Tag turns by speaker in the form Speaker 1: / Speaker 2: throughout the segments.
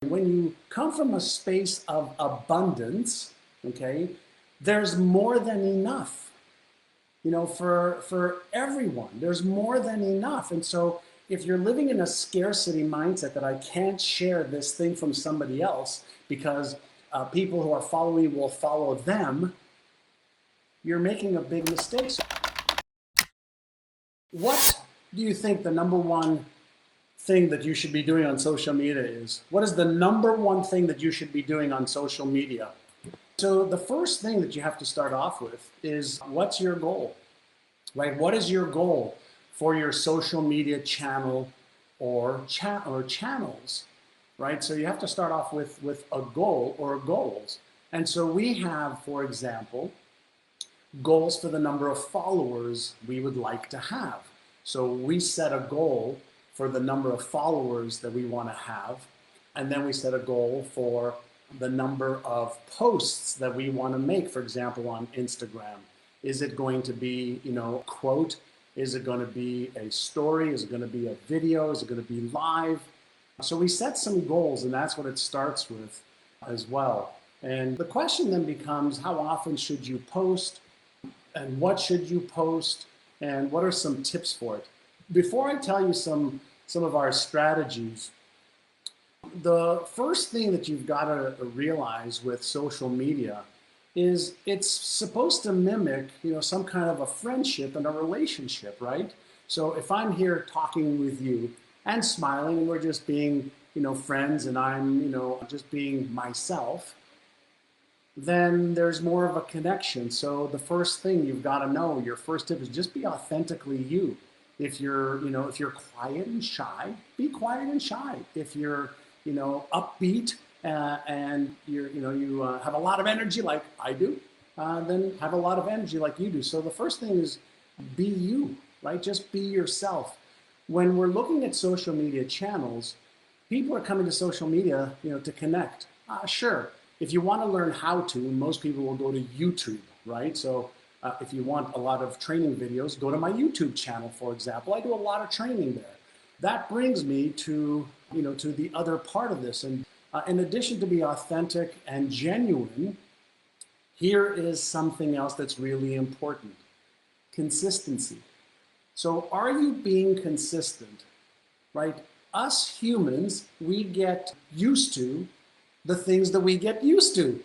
Speaker 1: When you come from a space of abundance, okay, there's more than enough, for everyone. There's more than enough. And so if you're living in a scarcity mindset that I can't share this thing from somebody else because people who are following me will follow them, you're making a big mistake. So what do you think the number one thing that you should be doing on social media is? What is the number one thing that you should be doing on social media? So the first thing that you have to start off with is, what's your goal, right? What is your goal for your social media channel or channels, right? So you have to start off with a goal or goals. And so we have, for example, goals for the number of followers we would like to have. So we set a goal for the number of followers that we want to have, and then we set a goal for the number of posts that we want to make, for example, on Instagram. Is it going to be, a quote? Is it going to be a story? Is it going to be a video? Is it going to be live? So we set some goals, and that's what it starts with as well. And the question then becomes, how often should you post? And what should you post? And what are some tips for it? Before I tell you some of our strategies, the first thing that you've got to realize with social media is it's supposed to mimic, some kind of a friendship and a relationship, right? So if I'm here talking with you and smiling and we're just being, friends, and I'm, just being myself, then there's more of a connection. So the first thing you've got to know, your first tip is just be authentically you. If you're, if you're quiet and shy, be quiet and shy. If you're, upbeat and you have a lot of energy like I do, then have a lot of energy like you do. So the first thing is be you, right? Just be yourself. When we're looking at social media channels, people are coming to social media, to connect. Sure, if you want to learn how to, most people will go to YouTube, right? So if you want a lot of training videos, go to my YouTube channel, for example. I do a lot of training there. That brings me to, to the other part of this. And in addition to be authentic and genuine, here is something else that's really important: consistency. So are you being consistent, right? Us humans, we get used to the things that we get used to.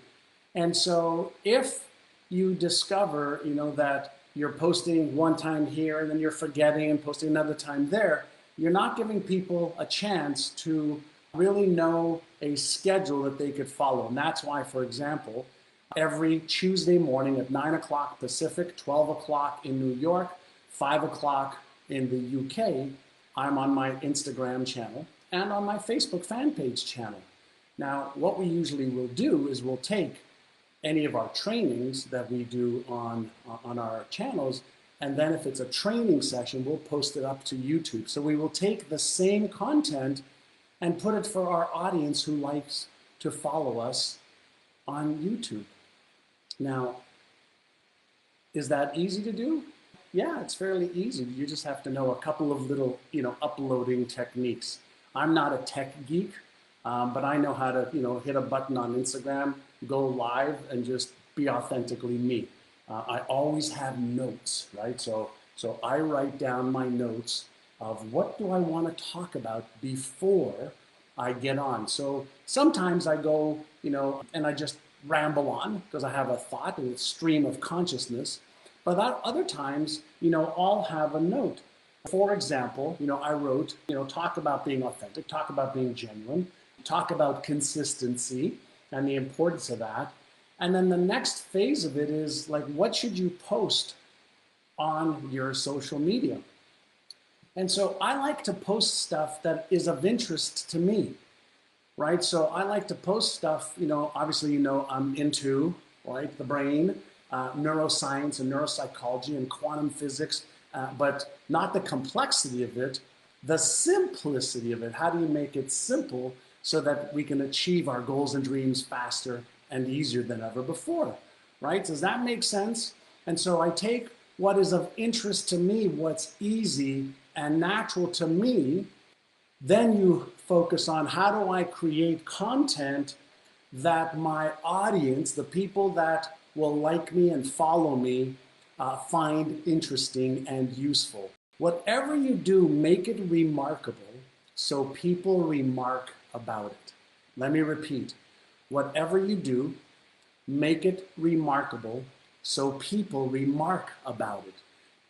Speaker 1: And so if you discover, that you're posting one time here and then you're forgetting and posting another time there, you're not giving people a chance to really know a schedule that they could follow. And that's why, for example, every Tuesday morning at 9 o'clock Pacific, 12 o'clock in New York, 5 o'clock in the UK, I'm on my Instagram channel and on my Facebook fan page channel. Now, what we usually will do is we'll take any of our trainings that we do on our channels, and then if it's a training session, we'll post it up to YouTube. So we will take the same content and put it for our audience who likes to follow us on YouTube. Now, is that easy to do? Yeah, it's fairly easy. You just have to know a couple of little, uploading techniques. I'm not a tech geek, but I know how to, hit a button on Instagram, go live, and just be authentically me. I always have notes, right? So I write down my notes of what do I want to talk about before I get on. So sometimes I go, and I just ramble on because I have a thought and a stream of consciousness. But other times, I'll have a note. For example, I wrote, talk about being authentic, talk about being genuine, talk about consistency and the importance of that. And then the next phase of it is like, what should you post on your social media? And so I like to post stuff that is of interest to me, right? So I like to post stuff, obviously, I'm into, right, the brain, neuroscience and neuropsychology and quantum physics, but not the complexity of it, the simplicity of it. How do you make it simple so that we can achieve our goals and dreams faster and easier than ever before, right? Does that make sense? And so I take what is of interest to me, what's easy and natural to me, then you focus on how do I create content that my audience, the people that will like me and follow me, find interesting and useful. Whatever you do, make it remarkable so people remark about it. Let me repeat. Whatever you do, make it remarkable so people remark about it.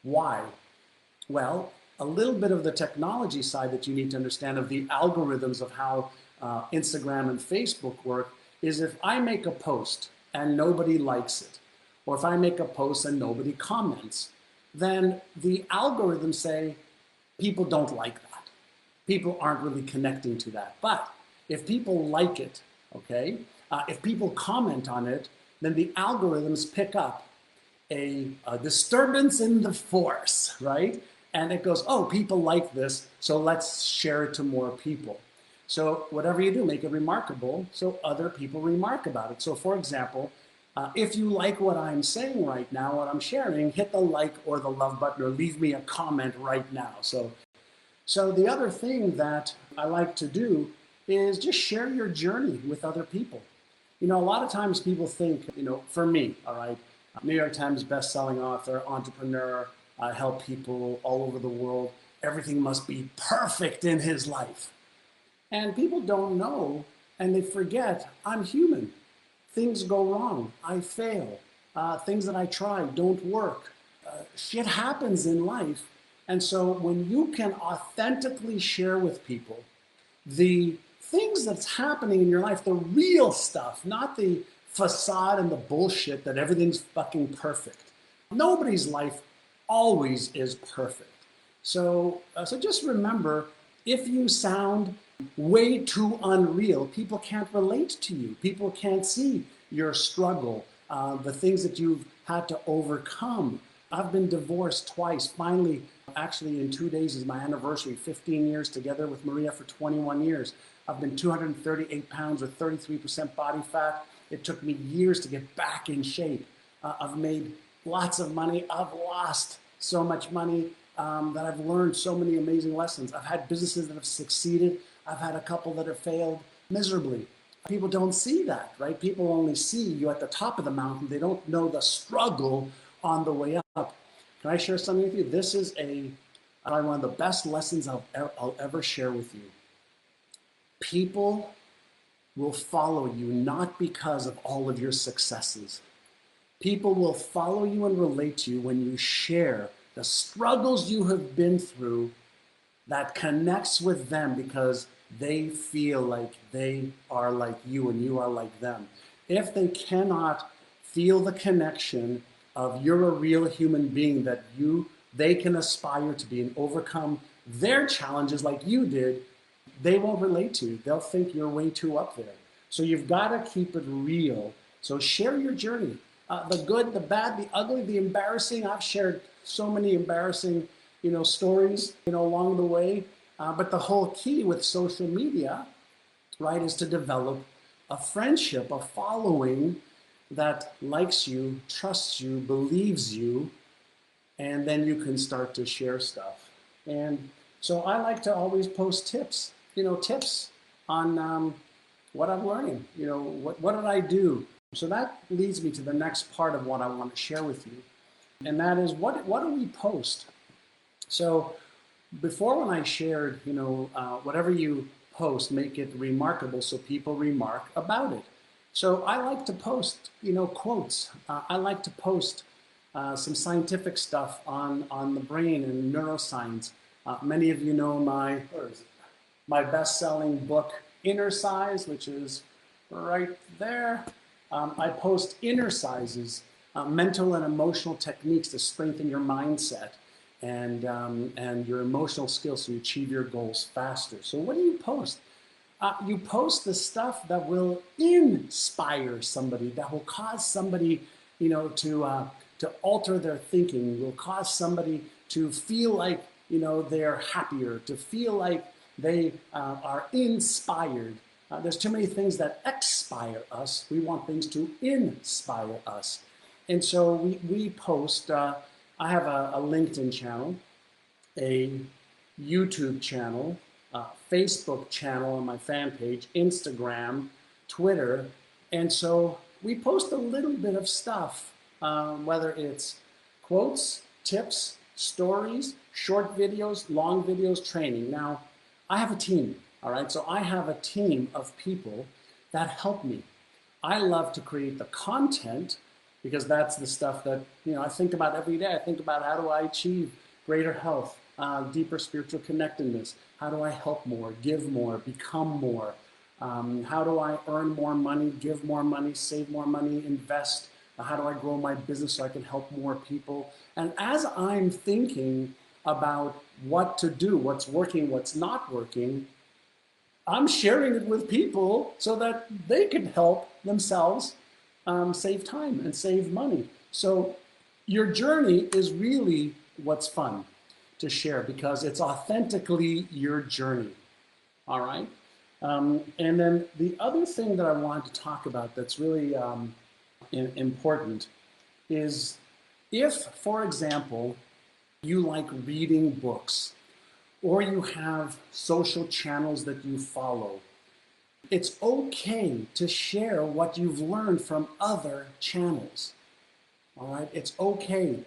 Speaker 1: Why? Well, a little bit of the technology side that you need to understand of the algorithms of how Instagram and Facebook work is if I make a post and nobody likes it, or if I make a post and nobody comments, then the algorithms say people don't like that. People aren't really connecting to that. But if people like it, okay, if people comment on it, then the algorithms pick up a disturbance in the force, right? And it goes, oh, people like this, so let's share it to more people. So whatever you do, make it remarkable so other people remark about it. So for example, if you like what I'm saying right now, what I'm sharing, hit the like or the love button or leave me a comment right now. So the other thing that I like to do is just share your journey with other people. You know, a lot of times people think, you know, for me, all right, New York Times best-selling author, entrepreneur, help people all over the world. Everything must be perfect in his life. And people don't know, and they forget, I'm human. Things go wrong. I fail. Things that I try don't work. Shit happens in life. And so when you can authentically share with people the things that's happening in your life, the real stuff, not the facade and the bullshit that everything's fucking perfect. Nobody's life always is perfect. So just remember, if you sound way too unreal, people can't relate to you. People can't see your struggle, the things that you've had to overcome. I've been divorced twice. Finally, actually in 2 days is my anniversary, 15 years together with Maria for 21 years. I've been 238 pounds with 33% body fat. It took me years to get back in shape. I've made lots of money. I've lost so much money that I've learned so many amazing lessons. I've had businesses that have succeeded. I've had a couple that have failed miserably. People don't see that, right? People only see you at the top of the mountain. They don't know the struggle on the way up. Can I share something with you? This is one of the best lessons I'll ever share with you. People will follow you not because of all of your successes. People will follow you and relate to you when you share the struggles you have been through that connects with them because they feel like they are like you and you are like them. If they cannot feel the connection of you're a real human being that they can aspire to be and overcome their challenges like you did, they won't relate to you. They'll think you're way too up there. So you've got to keep it real. So share your journey. The good, the bad, the ugly, the embarrassing. I've shared so many embarrassing, stories, along the way. But the whole key with social media, right, is to develop a friendship, a following that likes you, trusts you, believes you, and then you can start to share stuff. And so I like to always post tips, tips on what I'm learning, what did I do? So that leads me to the next part of what I want to share with you. And that is, what do we post? So before, when I shared, whatever you post, make it remarkable so people remark about it. So I like to post, quotes. I like to post some scientific stuff on the brain and neuroscience. Many of you know my best-selling book, Inner Size, which is right there. I post inner sizes, mental and emotional techniques to strengthen your mindset and your emotional skills so you achieve your goals faster. So what do you post? You post the stuff that will inspire somebody, that will cause somebody, to alter their thinking, will cause somebody to feel like, they're happier, to feel like they are inspired. There's too many things that expire us. We want things to inspire us. And so we post, I have a LinkedIn channel, a YouTube channel, Facebook channel on my fan page, Instagram, Twitter. And so we post a little bit of stuff, whether it's quotes, tips, stories, short videos, long videos, training. Now, I have a team, all right? So I have a team of people that help me. I love to create the content because that's the stuff that, I think about every day. I think about how do I achieve greater health, deeper spiritual connectedness? How do I help more, give more, become more? How do I earn more money, give more money, save more money, invest? How do I grow my business so I can help more people? And as I'm thinking about what to do, what's working, what's not working, I'm sharing it with people so that they can help themselves save time and save money. So your journey is really what's fun to share because it's authentically your journey. All right. And then the other thing that I wanted to talk about that's really important is if, for example, you like reading books or you have social channels that you follow, it's okay to share what you've learned from other channels. All right, it's okay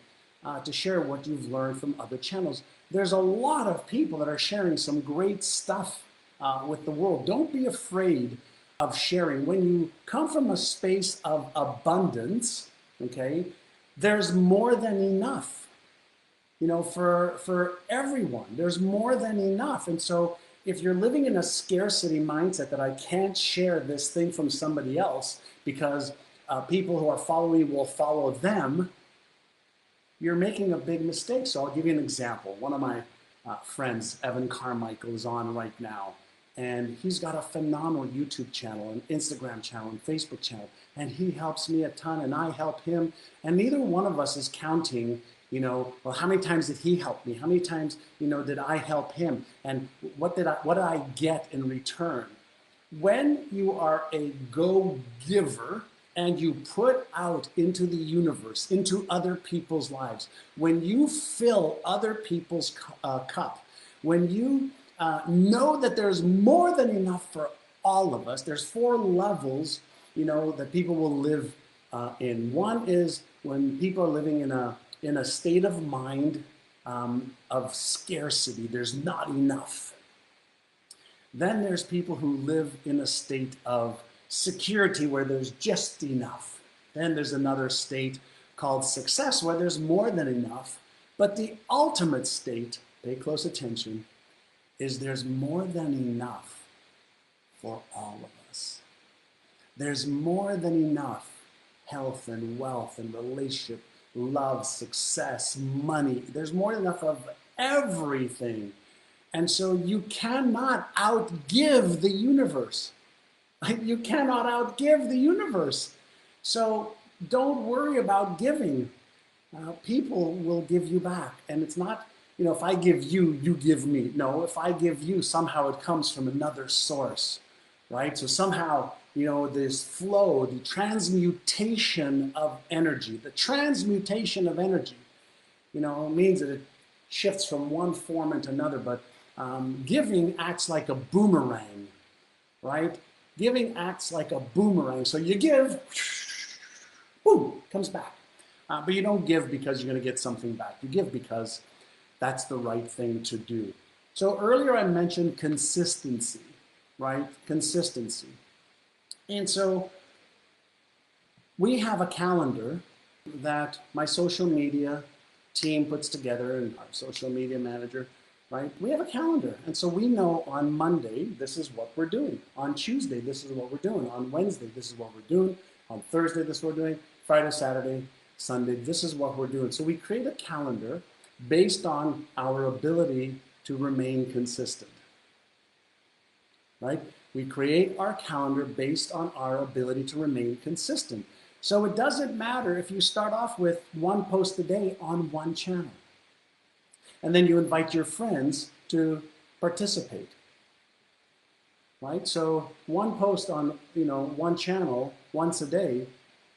Speaker 1: to share what you've learned from other channels. There's a lot of people that are sharing some great stuff with the world. Don't be afraid of sharing. When you come from a space of abundance, okay, there's more than enough. For everyone, there's more than enough. And so if you're living in a scarcity mindset that I can't share this thing from somebody else because people who are following will follow them, you're making a big mistake. So I'll give you an example. One of my friends, Evan Carmichael, is on right now. And he's got a phenomenal YouTube channel, an Instagram channel, and Facebook channel. And he helps me a ton, and I help him. And neither one of us is counting, well, how many times did he help me? How many times, did I help him? And what did I get in return? When you are a go-giver and you put out into the universe, into other people's lives, when you fill other people's cup, when you know that there's more than enough for all of us, there's 4 levels, that people will live in. One is when people are living in a state of mind of scarcity. There's not enough. Then there's people who live in a state of security where there's just enough. Then there's another state called success where there's more than enough. But the ultimate state, pay close attention, is there's more than enough for all of us. There's more than enough health and wealth and relationship, love, success, money. There's more than enough of everything. And so you cannot outgive the universe. You cannot outgive the universe. So don't worry about giving. People will give you back. And it's not, if I give you, you give me. No, if I give you, somehow it comes from another source, right? So somehow, this flow, the transmutation of energy, means that it shifts from one form into another, but giving acts like a boomerang, right? Giving acts like a boomerang. So you give, boom, comes back. But you don't give because you're going to get something back. You give because that's the right thing to do. So earlier I mentioned consistency, right? Consistency. And so we have a calendar that my social media team puts together, and our social media manager, right? We have a calendar. And so we know on Monday, this is what we're doing. On Tuesday, this is what we're doing. On Wednesday, this is what we're doing. On Thursday, this is what we're doing. Friday, Saturday, Sunday, this is what we're doing. So we create a calendar based on our ability to remain consistent, right? We create our calendar based on our ability to remain consistent. So it doesn't matter if you start off with 1 post a day on one channel, and then you invite your friends to participate, right? So 1 post on, one channel once a day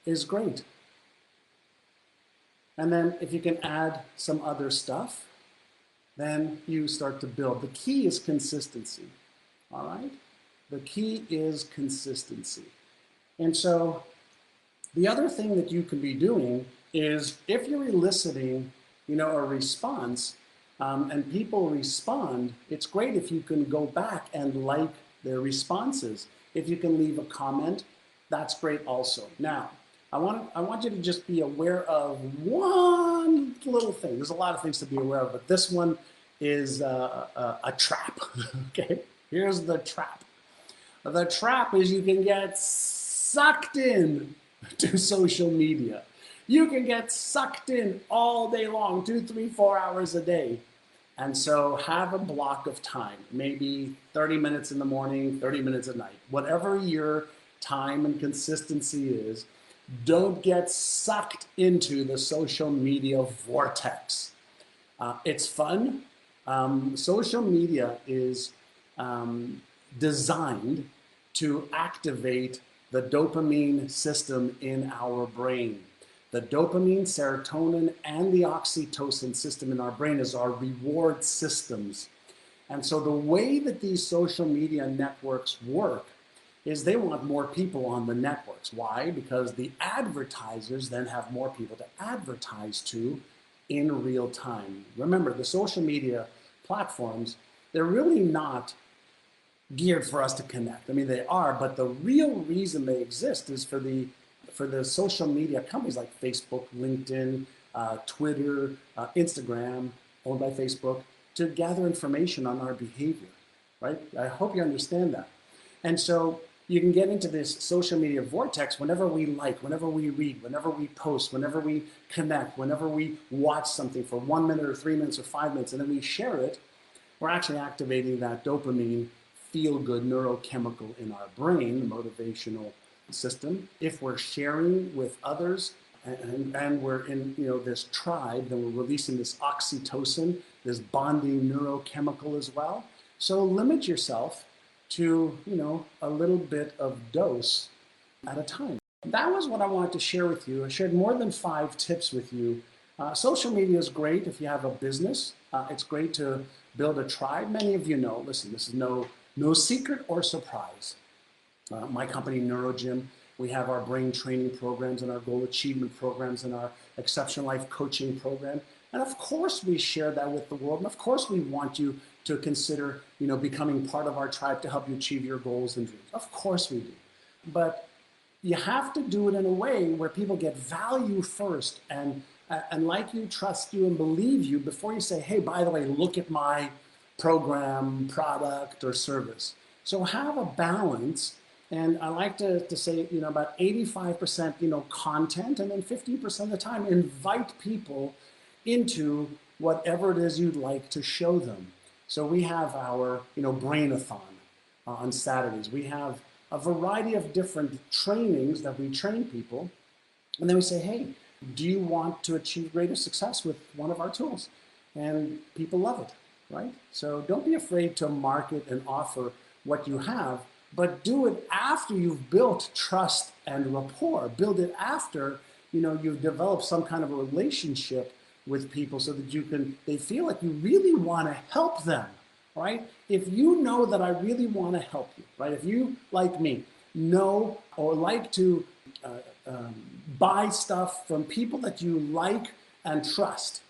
Speaker 1: is great. And then if you can add some other stuff, then you start to build. The key is consistency, all right? The key is consistency. And so the other thing that you can be doing is if you're eliciting, a response, and people respond, it's great if you can go back and like their responses. If you can leave a comment, that's great also. Now, I want you to just be aware of one little thing. There's a lot of things to be aware of, but this one is a trap. Okay, here's the trap. The trap is you can get sucked in to social media. You can get sucked in all day long, 2, 3, 4 hours a day. And so have a block of time, maybe 30 minutes in the morning, 30 minutes at night. Whatever your time and consistency is, don't get sucked into the social media vortex. It's fun. Social media is designed to activate the dopamine system in our brain. The dopamine, serotonin, and the oxytocin system in our brain is our reward systems. And so the way that these social media networks work is they want more people on the networks. Why? Because the advertisers then have more people to advertise to in real time. Remember, the social media platforms, they're really not geared for us to connect. I mean, they are, but the real reason they exist is for the social media companies like Facebook, LinkedIn, Twitter, Instagram, owned by Facebook, to gather information on our behavior, right? I hope you understand that. And so you can get into this social media vortex whenever we like, whenever we read, whenever we post, whenever we connect, whenever we watch something for 1 minute or 3 minutes or 5 minutes, and then we share it. We're actually activating that dopamine feel-good neurochemical in our brain, the motivational system. If we're sharing with others and we're in this tribe, then we're releasing this oxytocin, this bonding neurochemical as well. So limit yourself to a little bit of dose at a time. That was what I wanted to share with you. I shared more than 5 tips with you. Social media is great if you have a business. It's great to build a tribe. Many of you know, listen, this is no secret or surprise. My company, NeuroGym, we have our brain training programs and our goal achievement programs and our exceptional life coaching program. And of course we share that with the world. And of course we want you to consider, becoming part of our tribe to help you achieve your goals and dreams. Of course we do. But you have to do it in a way where people get value first and like you, trust you, and believe you before you say, hey, by the way, look at my program, product, or service. So have a balance. And I like to say, about 85%, content, and then 15% of the time, invite people into whatever it is you'd like to show them. So we have our, brain-a-thon on Saturdays. We have a variety of different trainings that we train people. And then we say, hey, do you want to achieve greater success with one of our tools? And people love it, right? So don't be afraid to market and offer what you have, but do it after you've built trust and rapport. Build it after, you've developed some kind of a relationship with people so that they feel like you really want to help them, right? If you know that I really want to help you, right? If you, like me, know or like to buy stuff from people that you like and trust,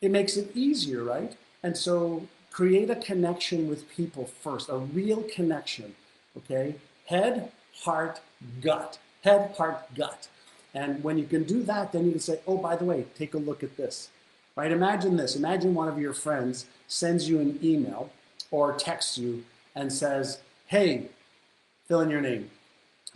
Speaker 1: it makes it easier, right? And so create a connection with people first, a real connection, okay? Head, heart, gut. Head, heart, gut. And when you can do that, then you can say, oh, by the way, take a look at this, right? Imagine this. Imagine one of your friends sends you an email or texts you and says, hey, fill in your name.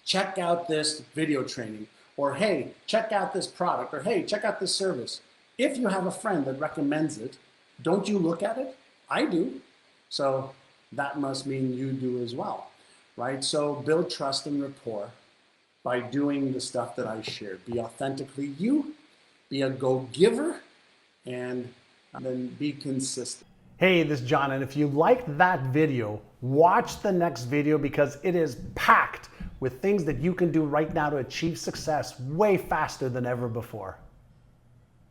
Speaker 1: Check out this video training, or hey, check out this product, or hey, check out this service. If you have a friend that recommends it, don't you look at it? I do. So that must mean you do as well, right? So build trust and rapport by doing the stuff that I shared. Be authentically you, be a go-giver, and then be consistent. Hey, this is John, and if you liked that video, watch the next video because it is packed with things that you can do right now to achieve success way faster than ever before.